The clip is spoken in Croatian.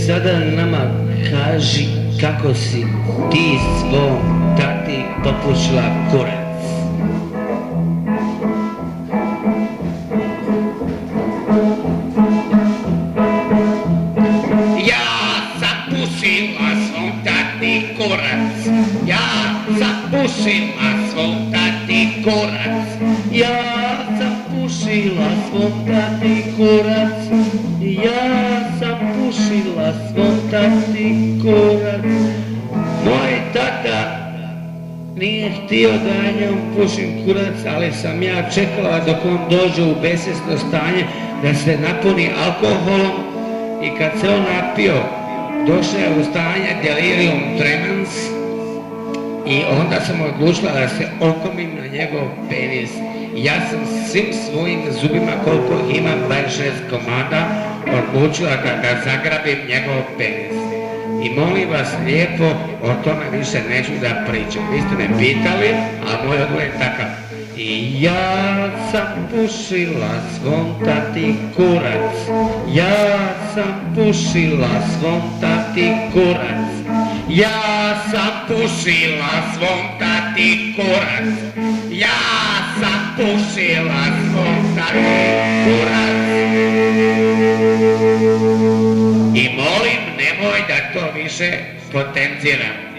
sada nama kaži kako si ti svom tati popušila kurac. Ja sam pušila svom tati kurac. Ja sam pušila svom tati kurac. Ja sam pušila svom tati kurac. Ja sam pušila svom tati kurac. Moj tata nije htio da ja njemu pušim kurac, ali sam ja čekala dok on dođe u besvjesno stanje da se napuni alkoholom i kad se on napio, došao je u stanje delirium tremens i onda sam odlučila da se okomim na njegov penis. Ja sam svim svojim zubima, koliko imam, 26 komada, odlučila da zagrabim njegov penis. I molim vas lijepo, o tome više neću da pričam. Vi ste me pitali, a moj odgovor je takav. I ja sam pušila svom tati kurac. Ja sam pušila svom tati kurac. Ja sam pušila svom tati kurac. Ja sam pušila svom tati kurac. I molim, nemoj da to više potenciram.